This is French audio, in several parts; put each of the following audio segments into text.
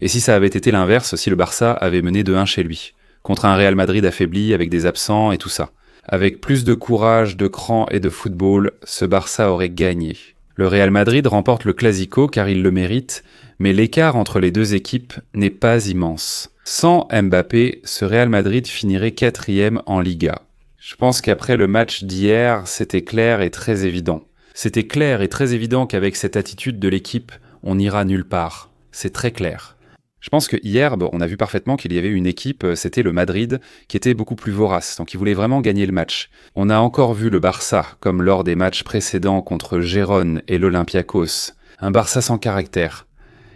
Et si ça avait été l'inverse, si le Barça avait mené 2-1 chez lui, contre un Real Madrid affaibli avec des absents et tout ça. Avec plus de courage, de cran et de football, ce Barça aurait gagné. Le Real Madrid remporte le Clasico car il le mérite, mais l'écart entre les deux équipes n'est pas immense. Sans Mbappé, ce Real Madrid finirait 4e en Liga. Je pense qu'après le match d'hier, c'était clair et très évident. C'était clair et très évident qu'avec cette attitude de l'équipe, on n'ira nulle part. C'est très clair. Je pense que hier, on a vu parfaitement qu'il y avait une équipe, c'était le Madrid, qui était beaucoup plus vorace, donc ils voulaient vraiment gagner le match. On a encore vu le Barça, comme lors des matchs précédents contre Gérone et l'Olympiakos, un Barça sans caractère.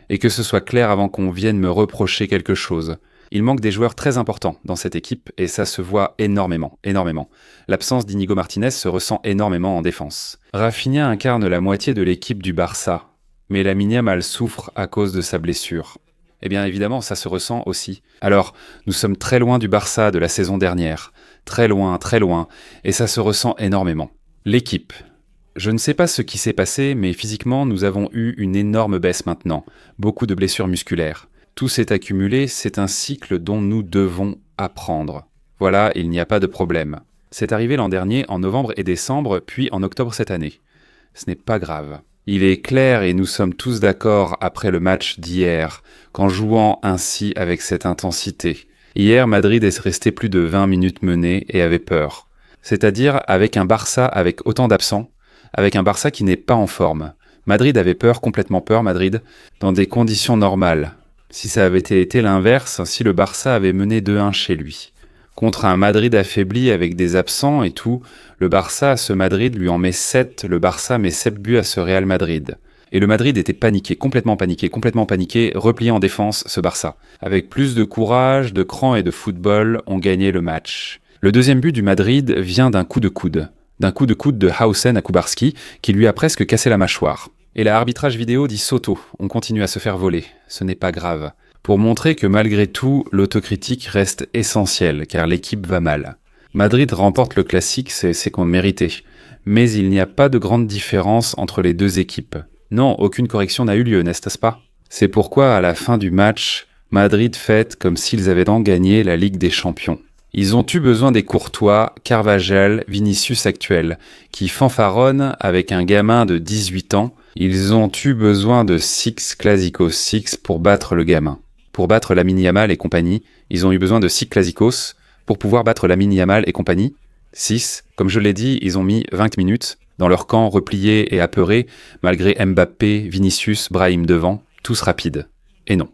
Et que ce soit clair avant qu'on vienne me reprocher quelque chose. Il manque des joueurs très importants dans cette équipe, et ça se voit énormément. L'absence d'Inigo Martinez se ressent énormément en défense. Rafinha incarne la moitié de l'équipe du Barça, mais Lamine Yamal souffre à cause de sa blessure. Eh bien évidemment, ça se ressent aussi. Alors, nous sommes très loin du Barça de la saison dernière. Très loin, et ça se ressent énormément. L'équipe. Je ne sais pas ce qui s'est passé, mais physiquement, nous avons eu une énorme baisse maintenant. Beaucoup de blessures musculaires. Tout s'est accumulé, c'est un cycle dont nous devons apprendre. Voilà, il n'y a pas de problème. C'est arrivé l'an dernier, en novembre et décembre, puis en octobre cette année. Ce n'est pas grave. Il est clair et nous sommes tous d'accord après le match d'hier, qu'en jouant ainsi avec cette intensité. Hier, Madrid est resté plus de 20 minutes mené et avait peur. C'est-à-dire avec un Barça avec autant d'absents, avec un Barça qui n'est pas en forme. Madrid avait peur, complètement peur, Madrid, dans des conditions normales. Si ça avait été l'inverse, si le Barça avait mené 2-1 chez lui. Contre un Madrid affaibli avec des absents et tout, le Barça à ce Madrid lui en met 7, le Barça met 7 buts à ce Real Madrid. Et le Madrid était paniqué, complètement paniqué, replié en défense, ce Barça. Avec plus de courage, de cran et de football, on gagnait le match. Le deuxième but du Madrid vient d'un coup de coude de Hausen à Kubarski, qui lui a presque cassé la mâchoire. Et l'arbitrage vidéo dit Soto, on continue à se faire voler, ce n'est pas grave. Pour montrer que malgré tout, l'autocritique reste essentielle, car l'équipe va mal. Madrid remporte le classique, c'est qu'on méritait. Mais il n'y a pas de grande différence entre les deux équipes. Non, aucune correction n'a eu lieu, n'est-ce pas? C'est pourquoi, à la fin du match, Madrid fête comme s'ils avaient gagné la Ligue des Champions. Ils ont eu besoin des Courtois, Carvajal, Vinicius actuels, qui fanfaronnent avec un gamin de 18 ans. Ils ont eu besoin de 6 Clásicos 6 pour battre le gamin. Pour battre Lamine Yamal et compagnie, ils ont eu besoin de 6 Clásicos pour pouvoir battre Lamine Yamal et compagnie. 6, comme je l'ai dit, ils ont mis 20 minutes dans leur camp replié et apeuré, malgré Mbappé, Vinicius, Brahim devant, tous rapides. Et non.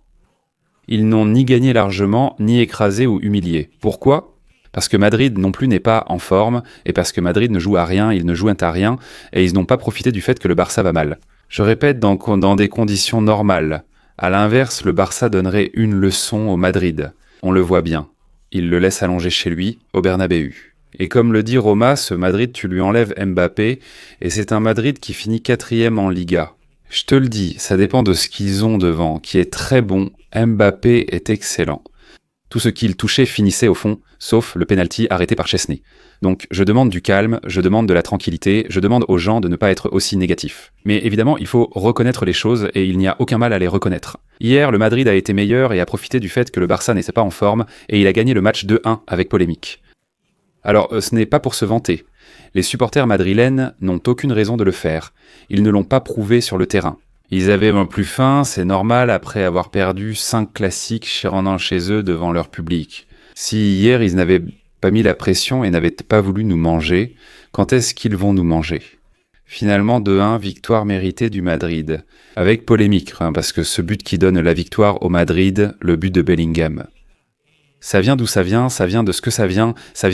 Ils n'ont ni gagné largement, ni écrasé ou humilié. Pourquoi ? Parce que Madrid non plus n'est pas en forme, et parce que Madrid ne joue à rien, ils ne jouent à rien, et ils n'ont pas profité du fait que le Barça va mal. Je répète, dans des conditions normales. À l'inverse, le Barça donnerait une leçon au Madrid. On le voit bien. Il le laisse allonger chez lui, au Bernabéu. Et comme le dit Roma, ce Madrid, tu lui enlèves Mbappé, et c'est un Madrid qui finit 4e en Liga. Je te le dis, ça dépend de ce qu'ils ont devant, qui est très bon. Mbappé est excellent. Tout ce qu'il touchait finissait au fond, sauf le penalty arrêté par Chesney. Donc je demande du calme, je demande de la tranquillité, je demande aux gens de ne pas être aussi négatifs. Mais évidemment, il faut reconnaître les choses et il n'y a aucun mal à les reconnaître. Hier, le Madrid a été meilleur et a profité du fait que le Barça n'était pas en forme et il a gagné le match 2-1 avec polémique. Alors, ce n'est pas pour se vanter. Les supporters madrilènes n'ont aucune raison de le faire. Ils ne l'ont pas prouvé sur le terrain. Ils avaient plus faim, c'est normal, après avoir perdu 5 classiques rendant chez eux devant leur public. Si hier ils n'avaient pas mis la pression et n'avaient pas voulu nous manger, quand est-ce qu'ils vont nous manger ? Finalement 2-1, victoire méritée du Madrid. Avec polémique, parce que ce but qui donne la victoire au Madrid, le but de Bellingham. Ça vient d'où ça vient de ce que ça vient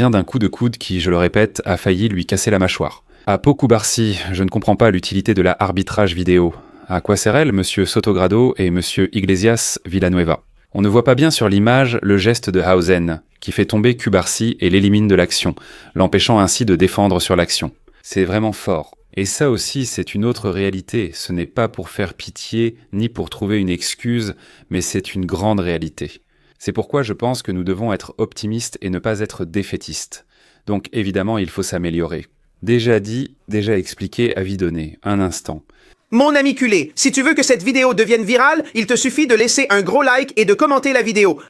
d'un coup de coude qui, je le répète, a failli lui casser la mâchoire. À Pau Cubarsí, je ne comprends pas l'utilité de la arbitrage vidéo. À quoi sert-elle, monsieur Sotogrado et monsieur Iglesias Villanueva? On ne voit pas bien sur l'image le geste de Hausen, qui fait tomber Cubarsí et l'élimine de l'action, l'empêchant ainsi de défendre sur l'action. C'est vraiment fort. Et ça aussi, c'est une autre réalité. Ce n'est pas pour faire pitié, ni pour trouver une excuse, mais c'est une grande réalité. C'est pourquoi je pense que nous devons être optimistes et ne pas être défaitistes. Donc évidemment, il faut s'améliorer. Déjà dit, déjà expliqué, avis donné. Un instant. Mon ami culé, si tu veux que cette vidéo devienne virale, il te suffit de laisser un gros like et de commenter la vidéo.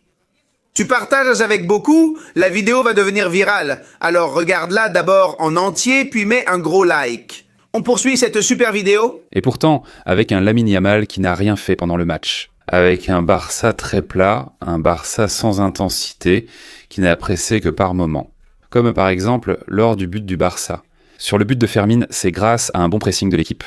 Tu partages avec beaucoup, la vidéo va devenir virale. Alors regarde-la d'abord en entier, puis mets un gros like. On poursuit cette super vidéo. Et pourtant, avec un Lamine Yamal qui n'a rien fait pendant le match. Avec un Barça très plat, un Barça sans intensité, qui n'a pressé que par moments. Comme par exemple lors du but du Barça. Sur le but de Fermin, c'est grâce à un bon pressing de l'équipe.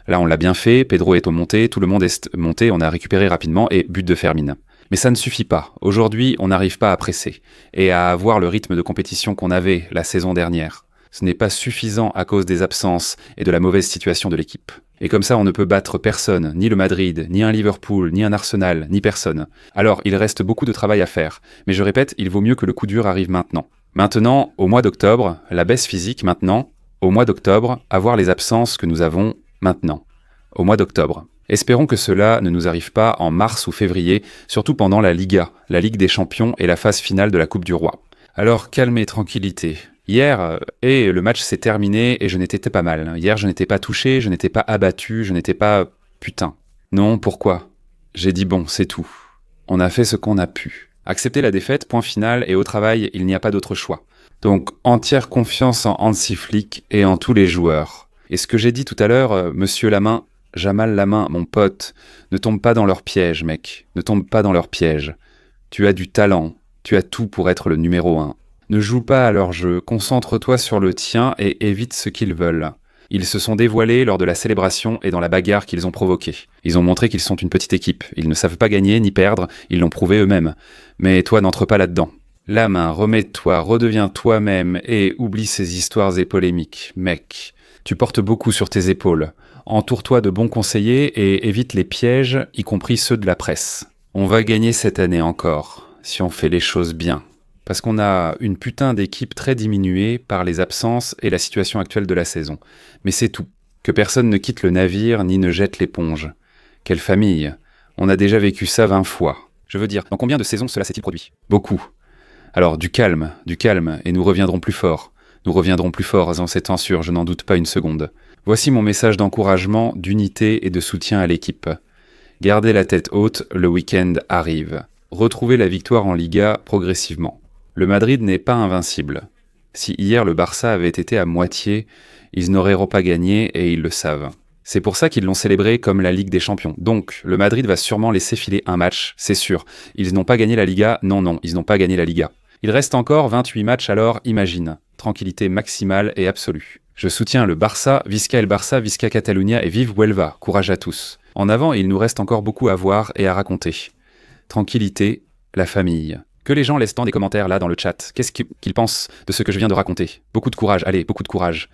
Là, on l'a bien fait, Pedro est au monté, tout le monde est monté, on a récupéré rapidement et but de Fermin. Mais ça ne suffit pas. Aujourd'hui, on n'arrive pas à presser et à avoir le rythme de compétition qu'on avait la saison dernière. Ce n'est pas suffisant à cause des absences et de la mauvaise situation de l'équipe. Et comme ça, on ne peut battre personne, ni le Madrid, ni un Liverpool, ni un Arsenal, ni personne. Alors, il reste beaucoup de travail à faire. Mais je répète, il vaut mieux que le coup dur arrive maintenant. Maintenant, au mois d'octobre, la baisse physique maintenant. Au mois d'octobre, avoir les absences que nous avons maintenant. Au mois d'octobre. Espérons que cela ne nous arrive pas en mars ou février, surtout pendant la Liga, la Ligue des Champions et la phase finale de la Coupe du Roi. Alors, calme et tranquillité. Hier, le match s'est terminé et je n'étais pas mal. Hier, je n'étais pas touché, je n'étais pas abattu, je n'étais pas... Putain. Non, pourquoi ? J'ai dit bon, c'est tout. On a fait ce qu'on a pu. Accepter la défaite, point final, et au travail, il n'y a pas d'autre choix. Donc, entière confiance en Hansi Flick et en tous les joueurs. Et ce que j'ai dit tout à l'heure, monsieur Lamain, Jamal Lamain, mon pote, ne tombe pas dans leur piège, mec. Ne tombe pas dans leur piège. Tu as du talent, tu as tout pour être le numéro 1. Ne joue pas à leur jeu, concentre-toi sur le tien et évite ce qu'ils veulent. Ils se sont dévoilés lors de la célébration et dans la bagarre qu'ils ont provoquée. Ils ont montré qu'ils sont une petite équipe. Ils ne savent pas gagner ni perdre, ils l'ont prouvé eux-mêmes. Mais toi, n'entre pas là-dedans. Lamain, remets-toi, redeviens toi-même et oublie ces histoires et polémiques, mec. Tu portes beaucoup sur tes épaules. Entoure-toi de bons conseillers et évite les pièges, y compris ceux de la presse. On va gagner cette année encore, si on fait les choses bien. Parce qu'on a une putain d'équipe très diminuée par les absences et la situation actuelle de la saison. Mais c'est tout. Que personne ne quitte le navire ni ne jette l'éponge. Quelle famille. On a déjà vécu ça 20 fois. Je veux dire, dans combien de saisons cela s'est-il produit ? Beaucoup. Alors du calme, et nous reviendrons plus forts. Nous reviendrons plus forts en ces temps sûrs, je n'en doute pas une seconde. Voici mon message d'encouragement, d'unité et de soutien à l'équipe. Gardez la tête haute, le week-end arrive. Retrouvez la victoire en Liga progressivement. Le Madrid n'est pas invincible. Si hier le Barça avait été à moitié, ils n'auraient pas gagné et ils le savent. C'est pour ça qu'ils l'ont célébré comme la Ligue des Champions. Donc, le Madrid va sûrement laisser filer un match, c'est sûr. Ils n'ont pas gagné la Liga, non, ils n'ont pas gagné la Liga. Il reste encore 28 matchs, alors imagine. Tranquillité maximale et absolue. Je soutiens le Barça, Visca el Barça, Visca Catalunya et vive Huelva. Courage à tous. En avant, il nous reste encore beaucoup à voir et à raconter. Tranquillité, la famille. Que les gens laissent tant des commentaires là dans le chat. Qu'est-ce qu'ils pensent de ce que je viens de raconter ? Beaucoup de courage, allez, beaucoup de courage.